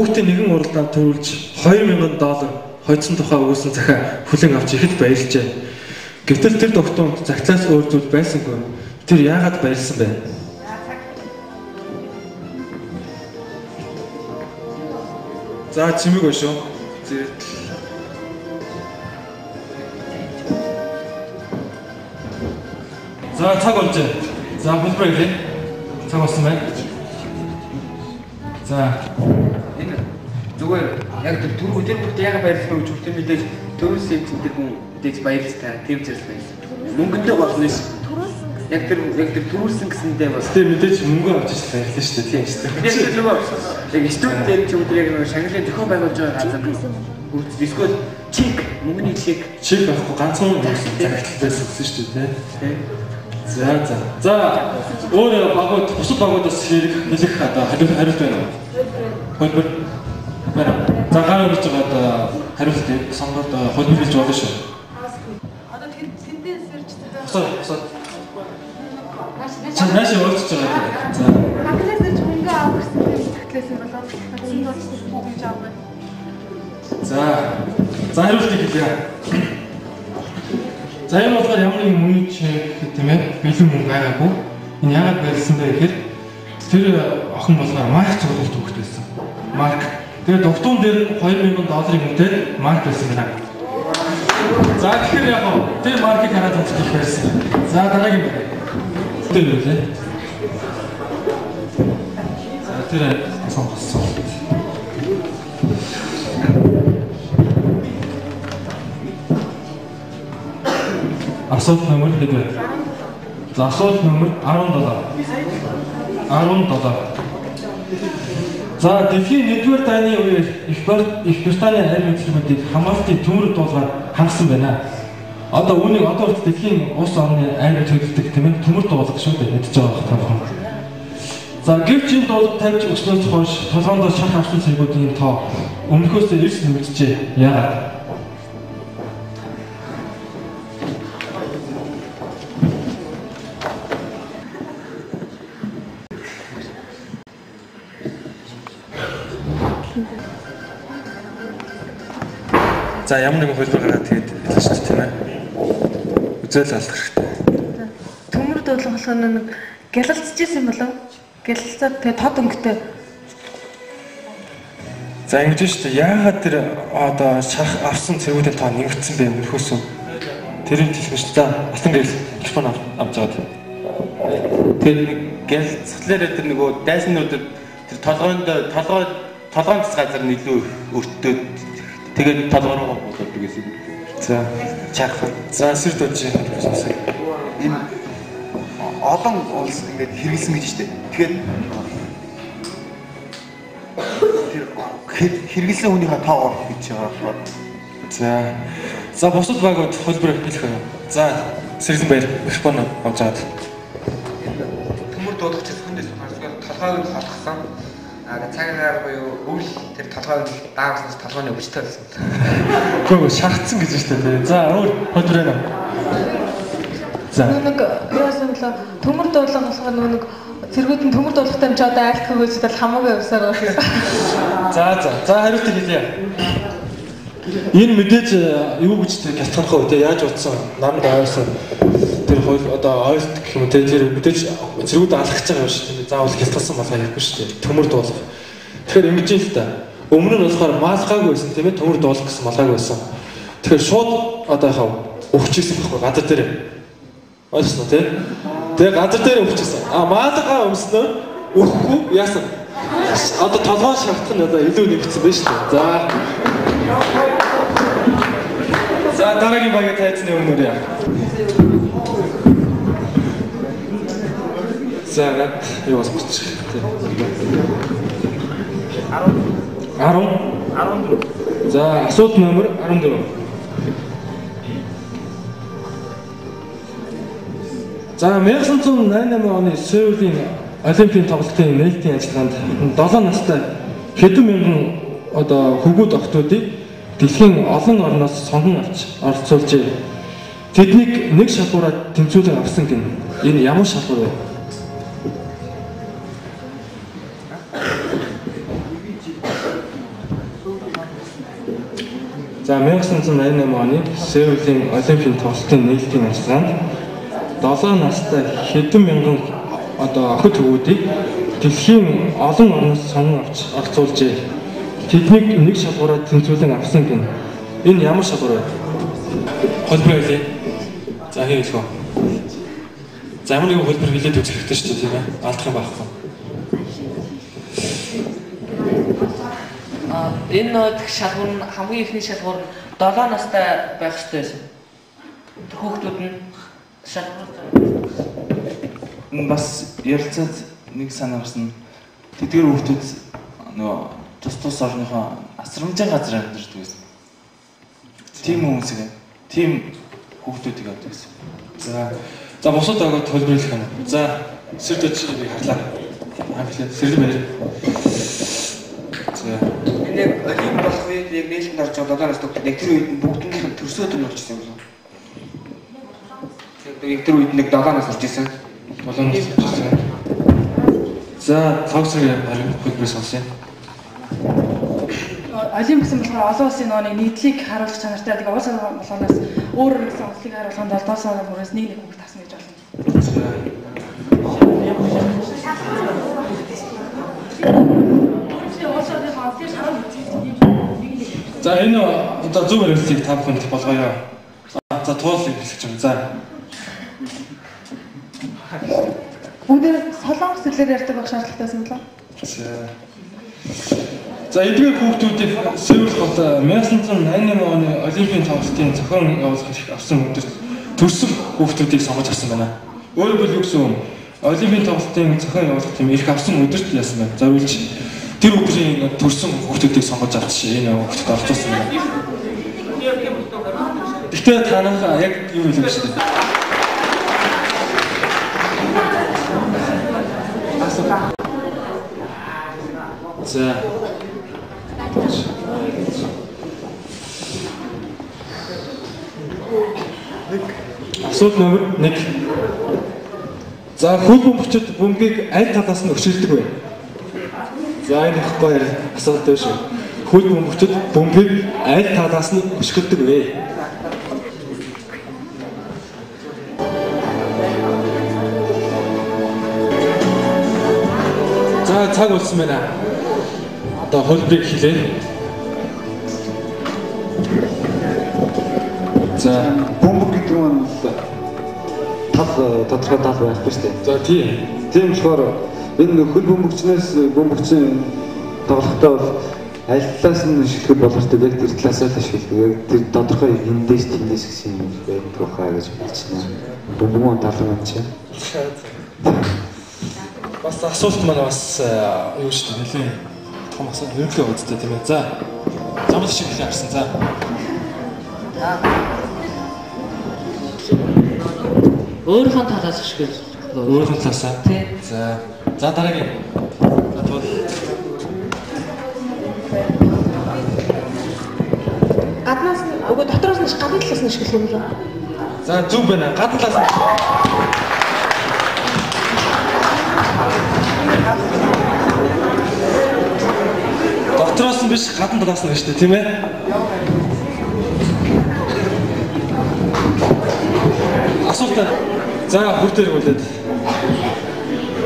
хүүхдийн нэгэн уралдаанд төрүүлж $2000 хоцсон тухай өгсөн захиа хүлээн авч ихэд баярлжээ. Гэвтэл тэр тогтоонд загтлаас өөр зүйл байсангүй. Тэр яагаад баярлсан бэ? За чимэг байна шүү. Зэрэг. За цаг болж байна. За бүлбэр хэлээ. Цаг болсон байна. За энэ зүгээр яг тэр бүгд яагаад баярлсан гэж хүртэл мэдээж төрөөсөө тэр хүн мэдээж баярлалтай тийм зэрэг байсан. Мөнгөндөө болно ш. Яг тэр төрүүлсэн гэсэндээ бас тэр мэдээж мөнгө авч ирсэн баярлалаа шүү дээ. Тийм шүү дээ. Тэгээд нөгөө яг студент дээр ч үгүй яг нөгөө шагналын зохион байгуулж байгаа газар дискод чек мөнгөний чек авахгүй ганцхан өгсөн загтал байсан шүү дээ. Тийм. За өөр багууд бусад багуудаас хэрэг нэлэх хариулт байна уу? Хөлбөр байна. За гар өрж байгаа хариултыг сонгоод хөлбөр хэлж болно шүү. Одоо тэндээс ирж байгаа. Нааш өөрчлөж байгаа. За. Хатлаас ирж мөнгө авах гэсэн татлаас юм болоо. Хатсан дооч бүгд авах. За хариултыг хэлье. За энэ болохоор ямар нэгэн мөнгө чек тийм ээ бэлэн мөнгө байгаагүй. Энэ яагаад барьсан бэ гэхээр тэр охин болохоор марк цуглуулт өгөх байсан. Марк. Тэгээд дугтуун дээр $2000 үнэтэй марк байсан байна. За тэгэхээр яг тэр маркийг хараад үзэх байсан. За дараагийн байна. Тэр үлээ. За тэр сонгосон. Асуулт номер хэд вэ? За асуулт номер 17. За дэлхийн 1-р дайны үеэр Их Британий арми эзлэгүүдийг хамаалтын төмөр дуулгаар хангасан байна. Одоо үүнийг одоо дэлхийн улс орны арми төлөвлөдөг тийм ээ төмөр дуулга шүү дээ мэдж байгаа хэрэг. За гэвч энэ дуулга тавьж өснөөс хойш толгоонд шах авсан цэргүүдийн тоо өмнөхөөс эрс нэмэгджээ. Яагаад? За ямар нэгэн хөлбөр гараад тэгээд хэлж шүү дээ тийм ээ. Үзэл алдах хэрэгтэй. Төмөр дуулах болохоор нэг гялалцчихсэн юм болов? Гялалцаад тэгээд тод өнгөтэй. За ингэж шүү дээ. Яагаад тэр одоо шах авсан цэргүүдийн тоо нэмэгдсэн бэ мөрхөөсөө? Тэрийг хэлэх шүү дээ. Алтан гэрэл телефон авч байгаа. тэгээд гялцлаараа тэр нөгөө дайснууд тэр толгойн газар нь илүү өртөө тэгээд толгой руу болдог гэсэн. За чаах. За сэрд болж байгаа. Энэ олон улс ингээд хэрэгэлсэн гэж штэ. Тэгэхээр тэр хэрэгэлсэн хүнийхээ тоогоор гэж байгаа. За бусад багууд хөлбөр хэлэх юм. За Сэрсэн баяр микрофон авч аваад. Төмөр дуудагч хүнээс толгойг нь холгосон. Цагаар буюу үл тэр толгойг даагснаас толгойн өвчтэй байсан. Гүг шахацсан гэж штэ тий. За өөр хөлбөр байна. За нэг яасан бэлээ төмөр дуулах болохоор нэг цэргүүд нь төмөр дуулахтай юм чи одоо айлт хөгөөж идэл хамаагүй явсаар байна. За хариултыг хэлье. Энэ мэдээж юу гэж тэр гялтганах вэ? Яаж утсан? Намд авсан тэр хөл одоо ойлт гэх юм те тэр мэдээж зэрэгүүд алах гэж байгаа юм шиг. Заавал гялтгалсан болохоо ярихгүй шүү дээ. Төмөр дуулах. Тэгэхээр ингэж л та. Өмнө нь болохоор маалгаагүй байсан тийм ээ төмөр дуулах гэсэн малгаагүй байсан. Тэгэхээр шууд одоо яхав өвччихсэн байхгүй газар дээр. Ойлгосноо тий? Тэгээ газар дээр өвччихсэн. Маалгаа өмснөө өхгүй яасан. Одоо толгой шахах нь одоо илүү нэмэгдсэн байна шүү дээ. За дараагийн багийн тайцны өмнөр яа. За над юу бас болчих. 14. За асуулт номер 14. За 1988 оны Сеулийн Олимпийн тоглолтын нээлтийн ажиллагаанд 7 настай хэдэн мянган одоо хөгүүд охтуудыг дэлхийн олон орноос сонгон авч оролцуулжээ. Тэднийг нэг шалгуураар тэмцүүлэн авсан гин. Энэ ямар шалгуур вэ? За 1988 оны Сеулийн Олимпийн тоглолтын нээлтийн ажиллагаанд 7 настай хэдэн мянган охид төвүүдийг дэлхийн олон орноос сонгон авч оролцуулжээ. Тэднийг нэг шалгуураар тэнцвүүлэн авсан гин. Энэ ямар шалгуур вэ? Холбоо хэлээ. За хийлгөө. За ямар нэгэн хөлбөр хилээд үзэх хэрэгтэй шүү дээ тийм ээ. Алдах юм байхгүй. Энэ шалгуур нь хамгийн ихний шалгуур 7 настай байх хэрэгтэй байсан. Хүүхдүүд нь шалгуур бас ярилцаад нэг санаа гарсан. Тэдгээр хүүхдүүд нөгөө тус орныхоо асрамжийн газар амьдардаг байсан. Тим хүмүүсийг, тим хүүхдүүдийг авдаг гэсэн. За бусад агад төлбөрлөх юм. За сэрдэж харлаа. Амтлаа сэрдэн байна. За энэ олимп болох үед яг нээлтанд орж байгаа 7 настай хүүхдүүд яг тэр үед бүгднийх нь төрсөө төр болчихсон юм байна. Яг тэр үед нэг 7 нас орж исэн. 7 нас орчихсон. За цогцрын хөлбөрөөс сонсъё. Олимп гэсэн болохоор олон улсын нэг нийтлийг харуулах чанартай. Тэгээ улс орн болгоноос өөр нэгэн улсыг харуулахад 7 сарын хүрээс нэг хүүхэд тасна гэж болно. За энэ одоо зөв хэрэгцээг та бүхэнд болгоё. За туулыг хэлчих юм. За. Бүгд солонгос хэлээр ярьдаг байх шаардлагатайсан болоо. За эдгээр хүүхдүүдийг Сеул хот 1988 оны Олимпийн тоглолтын зохион явуулахад авсан өдөрт төрсөн хүүхдүүдийг сонгож авсан байна. Өөрөөр хэлбэл юу гэсэн юм? Олимпийн тоглолтын зохион явуулах тийм их авсан өдөрт яасан байна. Зориулж тэр өдрийн төрсөн хүүхдүүдийг сонгож авч энэ хүүхдэд орцуулсан байна. Гэхдээ танах яг юу хэлэх вэ? За асуулт номер 1. За хөл бөмбөгчд бөмбөгийг аль талаас нь өшөөлдөг вэ? За энэ их гоё асуулт байна шүү. Хөл бөмбөгчд бөмбөгийг аль талаас нь өшгөлдөг вэ? За цаг болсон байна. Одоо хөлбөрийг хэлээ. За бөмбөг гэдэг нь тодорхой тал байхгүй шүү дээ. за тийм. Тийм болохоор энэ хөл бөмбөгчнөөс бөмбөгчийн тоглохдоо бол аль талаас нь шилжих боломжтой яг тэр талаасаа л шилжих. Яг тэр тодорхой эндээс тэндээс гэсэн юм байдаг хаа гэж бодчихно. Бөмбөгөн талын юм чинь. Бас асуулт маань бас юу шүү дээ нэлээ том асуулт нөлөө үздэг тийм ээ. За замд шиг хэлээ харсан. За өөрийнхөө талаас шиг өөрийнхөө талаасаа. тий. За дараагийн. За тул. Гаднаас үгүй дотроос нь гадны талаас нь ашиглах юм лөө. За зүг байна. Гадна талаас. Дотроос нь биш гадна талаас нь шүү дээ тийм ээ. Асуулт. За хүртээр үлээд.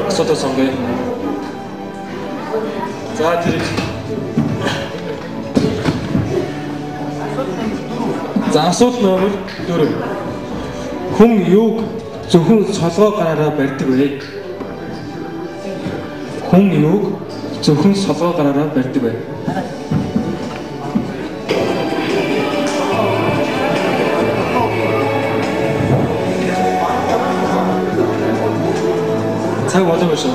Асуултаа сонгоё. За тэр. За асуулт номер 4. Хүн юуг зөвхөн солгоо гараараа барьдаг вэ? Хүн юуг зөвхөн солгоо гараараа барьдаг вэ? Цаг болов шүү.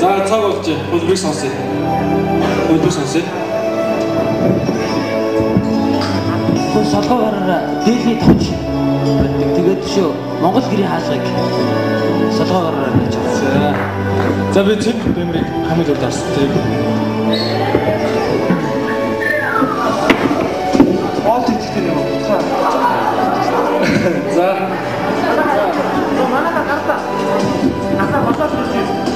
За цаг болж хөлбөрийг сонсъё. Хөлбөр сонсъё. Хүн солгоогоор дээлний товч байдаг. Тэгээд шүү Монгол гэрийн хаалгыг солгоогоор хийж байгаа. За би тэр бэмрийг хамгийн урд дарсан тийм. Оолт ихтэй нэг утгаа. За Манай гартаа. Аса болоод ирсэн.